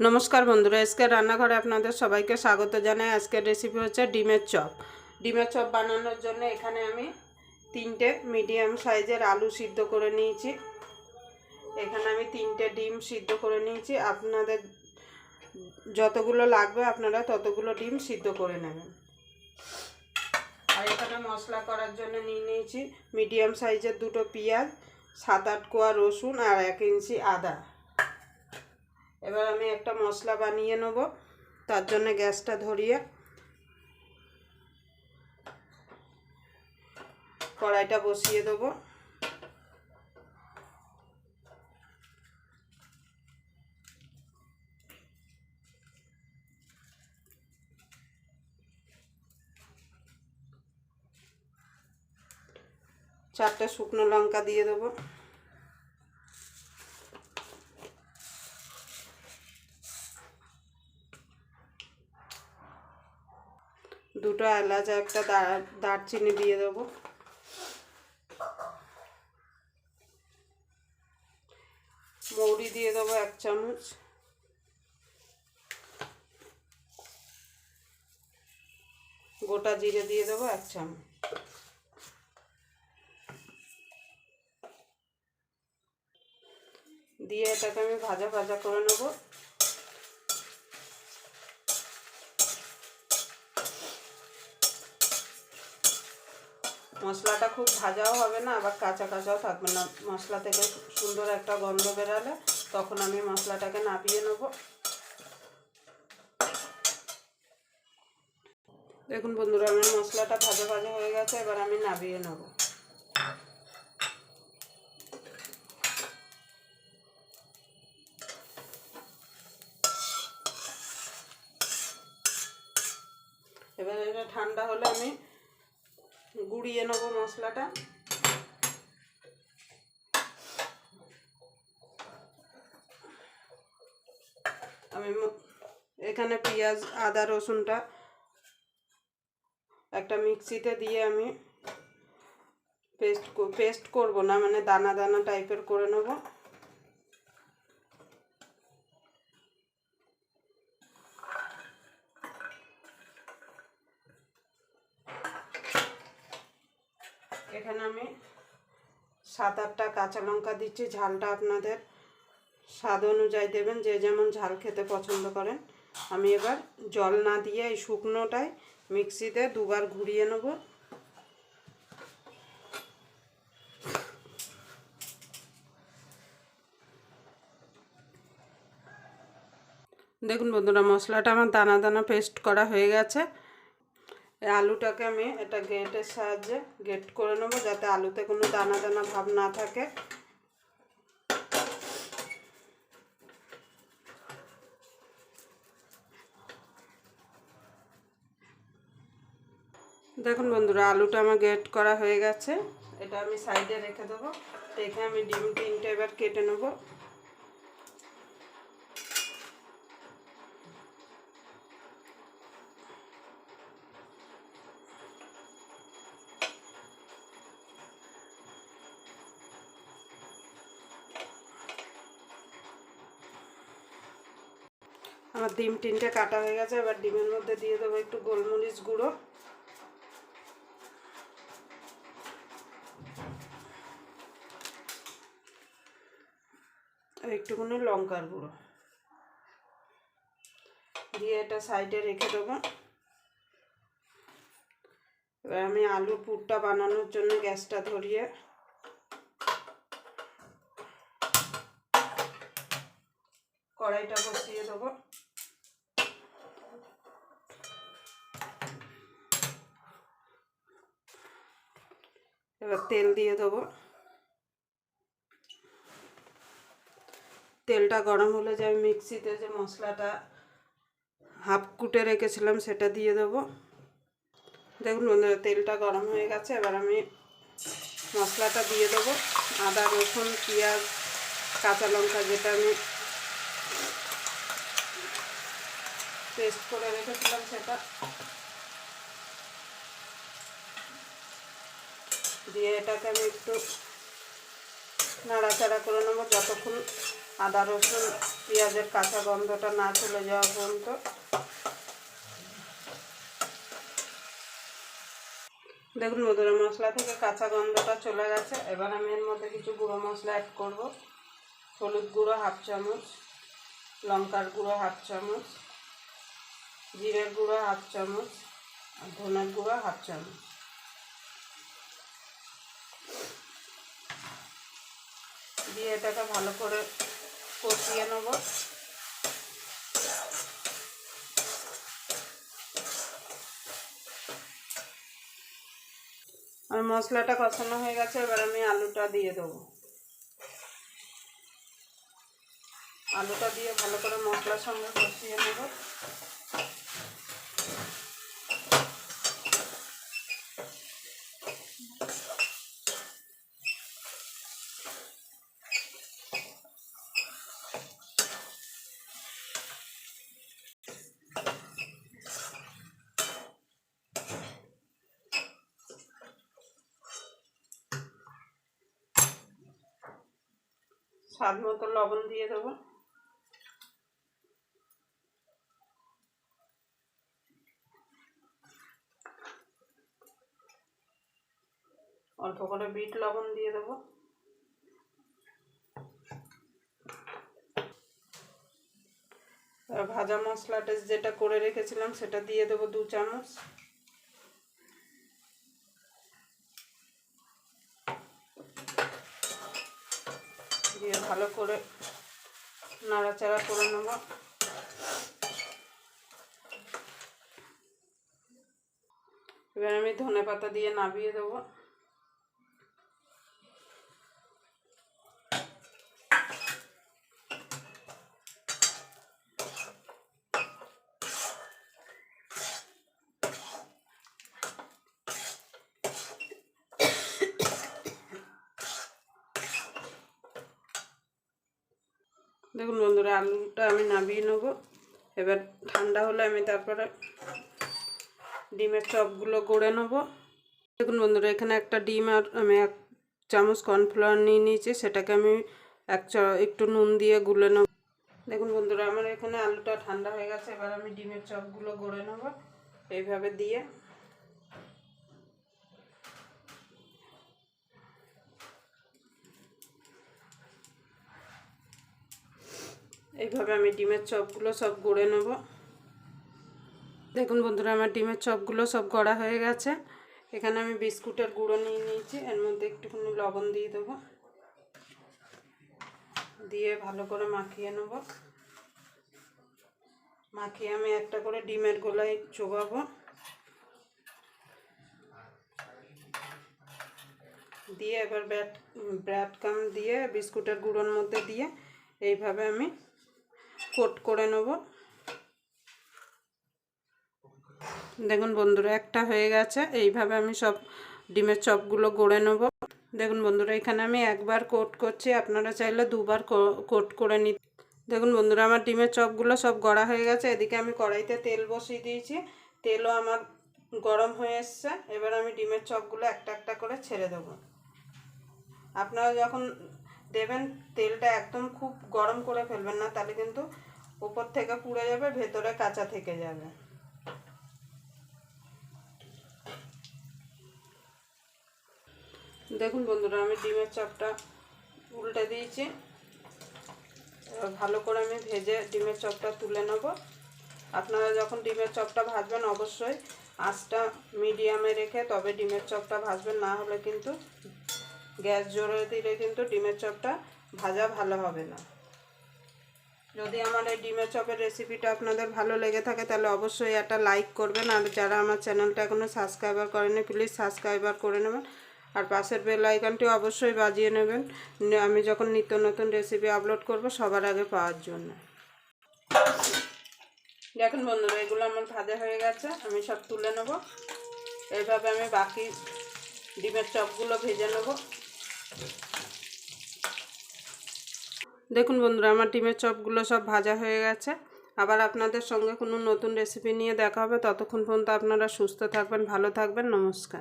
নমস্কার বন্ধুরা, আজকের রান্নাঘরে আপনাদের সবাইকে স্বাগত জানাই। আজকের রেসিপি হচ্ছে ডিমের চপ। ডিমের চপ বানানোর জন্য এখানে আমি 3টে মিডিয়াম সাইজের আলু সিদ্ধ করে নিয়েছি। এখানে আমি 3টে ডিম সিদ্ধ করে নিয়েছি। আপনাদের যতগুলো লাগবে আপনারা ততগুলো ডিম সিদ্ধ করে নেবেন। আর এখানে মশলা করার জন্য নিয়েছি মিডিয়াম সাইজের 2টো পেঁয়াজ, 7-8 কোয়া রসুন আর 1 ইঞ্চি আদা। এবার আমি একটা মশলা বানিয়ে নেব। তার জন্য গ্যাসটা ধরিয়ে কড়াইটা বসিয়ে দেব। চারটে শুকনো লঙ্কা দিয়ে দেবো। দুটো এলাচ, একটা দারচিনি দিয়ে দেবো। মৌরি দিয়ে দেবো 1 চামচ। গোটা জিরে দিয়ে দেবো 1 চামচ। দিয়ে এটাকে আমি ভাজা ভাজা করে নেব। মশলাটা খুব ভাজাও হবে না, আবার কাঁচা কাঁচাও থাকবে না। মশলা থেকে সুন্দর একটা গন্ধ বেরালে তখন আমি মশলাটাকে নামিয়ে নেব। দেখুন বন্ধুরা, আমার মশলাটা ভাজা ভাজা হয়ে গেছে। এবার আমি নামিয়ে নেব। এবার এটা ঠান্ডা হলে আমি গুঁড়িয়ে নেব মশলাটা। আমি এখানে পেঁয়াজ, আদা, রসুনটা একটা মিক্সিতে দিয়ে আমি পেস্ট করব না, মানে দানা দানা টাইপের করে নেব। এখানে আমি 7-8টা কাঁচা লঙ্কা দিচ্ছি। ঝালটা আপনাদের স্বাদ অনুযায়ী দেবেন, যে যেমন ঝাল খেতে পছন্দ করেন। আমি এবার জল না দিয়ে এই শুকনোটাই মিক্সিতে 2বার ঘুরিয়ে নেব। দেখুন বন্ধুরা, মশলাটা আমার দানা দানা পেস্ট করা হয়ে গেছে। এই আলুটাকে আমি এটা গ্রেটের সাহায্যে গ্রেট করে নেব, যাতে আলুতে কোনো দানা দানা ভাব না থাকে। দেখুন বন্ধুরা, আলুটা আমার গ্রেট করা হয়ে গেছে। এটা আমি সাইডে রেখে দেবো। রেখে আমি ডিম 3টে এবার কেটে নেব। আমার ডিম 3টে কাটা হয়ে গেছে। এবার ডিমের মধ্যে দিয়ে দেবো একটু গোলমরিচ গুঁড়ো, আর একটুখানি লঙ্কার গুঁড়ো দিয়ে এটা সাইডে রেখে দেবো। এবার আমি আলুর পুরটা বানানোর জন্য গ্যাসটা ধরিয়ে কড়াইটা বসিয়ে দেবো। এবার তেল দিয়ে দেবো। তেলটা গরম হলে যে আমি মিক্সিতে যে মশলাটা হাফ কুটে রেখেছিলাম সেটা দিয়ে দেবো। দেখুন বন্ধুরা, তেলটা গরম হয়ে গেছে। এবার আমি মশলাটা দিয়ে দেবো। আদা, রসুন, পেঁয়াজ, কাঁচা লঙ্কা যেটা আমি পেস্ট করে রেখেছিলাম সেটা দিয়ে এটাকে আমি একটু নাড়াচাড়া করে নেবো যতক্ষণ আদা রসুন পেঁয়াজের কাঁচা গন্ধটা না চলে যাওয়া পর্যন্ত। দেখুন বন্ধুরা, মশলা থেকে কাঁচা গন্ধটা চলে গেছে। এবার আমি এর মধ্যে কিছু গুঁড়ো মশলা অ্যাড করব। হলুদ গুঁড়ো 1/2 চামচ, লঙ্কার গুঁড়ো 1/2 চামচ, জিরের গুঁড়ো 1/2 চামচ, আর ধনের গুঁড়ো 1/2 চামচ। দিয়ে এটাকে ভালো করে কষিয়ে নেব। আর মশলাটা কষানো হয়ে গেছে, এবার আমি আলুটা দিয়ে দেবো। আলুটা দিয়ে ভালো করে মশলার সঙ্গে কষিয়ে নেব। স্বাদ মতো লবণ দিয়ে দেবো। অল্প করে বিট লবণ দিয়ে দেবো। ভাজা মশলাটা যেটা করে রেখেছিলাম সেটা দিয়ে দেবো 2 চামচ। দিয়ে ভালো করে নাড়াচাড়া করে নেব। এবার আমি ধনেপাতা দিয়ে নামিয়ে দেবো। দেখুন বন্ধুরা, আলুটা আমি নামিয়ে নেব। এবার ঠান্ডা হলে আমি তারপরে ডিমের চপগুলো গড়ে নেব। দেখুন বন্ধুরা, এখানে একটা ডিম আর আমি 1 চামচ কর্নফ্লাওয়ার নিয়ে নিয়েছি, সেটাকে আমি একটু নুন দিয়ে গুলে নেব। দেখুন বন্ধুরা, আমার এখানে আলুটা ঠান্ডা হয়ে গেছে। এবার আমি ডিমের চপগুলো গড়ে নেব এইভাবে দিয়ে। এইভাবে আমি ডিমের চপগুলো সব গড়ে নেব। দেখুন বন্ধুরা, আমার ডিমের চপগুলো সব গড়া হয়ে গেছে। এখানে আমি বিস্কুটের গুঁড়ো নিয়ে নিয়েছি, এর মধ্যে একটুখানি লবণ দিয়ে দেবো। দিয়ে ভালো করে মাখিয়ে নেব। মাখিয়ে আমি একটা করে ডিমের গোলায় চোবাবো। দিয়ে এবার ব্রেড ক্রাম্ব দিয়ে বিস্কুটের গুঁড়োর মধ্যে দিয়ে এইভাবে আমি কোট করে নেব। দেখুন বন্ধুরা, একটা হয়ে গেছে। এইভাবে আমি সব ডিমের চপগুলো গড়ে নেব। দেখুন বন্ধুরা, এখানে আমি একবার কোট করছি, আপনারা চাইলে 2 বার কোট করে নিতে। দেখুন বন্ধুরা, আমার ডিমের চপগুলো সব গড়া হয়ে গেছে। এদিকে আমি কড়াইতে তেল বসিয়ে দিয়েছি, তেলও আমার গরম হয়ে এসছে। এবার আমি ডিমের চপগুলো একটা একটা করে ছেড়ে দেবো। আপনারা যখন দেবেন তেলটা একদম খুব গরম করে ফেলবেন না, তাহলে কিন্তু উপর থেকে পুড়ে যাবে, ভেতরে কাঁচা থেকে যাবে। দেখুন বন্ধুরা, আমি ডিমের চপটা উল্টে দিয়েছি। ভালো করে আমি ভেজে ডিমের চপটা তুলে নেব। আপনারা যখন ডিমের চপটা ভাজবেন অবশ্যই আঁচটা মিডিয়ামে রেখে তবে ডিমের চপটা ভাজবেন, না হলে কিন্তু গ্যাস জোরে দিলে কিন্তু ডিমের চপটা ভাজা ভালো হবে না। যদি আমার এই ডিমের চপের রেসিপিটা আপনাদের ভালো লেগে থাকে তাহলে অবশ্যই একটা লাইক করবেন। আর যারা আমার চ্যানেলটা এখনও সাবস্ক্রাইবার করেনি প্লিজ সাবস্ক্রাইবার করে নেবেন। আর পাশের বেল আইকনটি অবশ্যই বাজিয়ে নেবেন, আমি যখন নিত্য নতুন রেসিপি আপলোড করব সবার আগে পাওয়ার জন্য। দেখুন বন্ধুরা, এগুলো আমার ভাজা হয়ে গেছে, আমি সব তুলে নেব। এইভাবে আমি বাকি ডিমের চপগুলো ভেজে নেব। দেখুন বন্ধুরা, আমার ডিমের চপগুলো সব ভাজা হয়ে গেছে। আবার আপনাদের সঙ্গে কোনো নতুন রেসিপি নিয়ে দেখা হবে। ততক্ষণ পর্যন্ত আপনারা সুস্থ থাকবেন, ভালো থাকবেন। নমস্কার।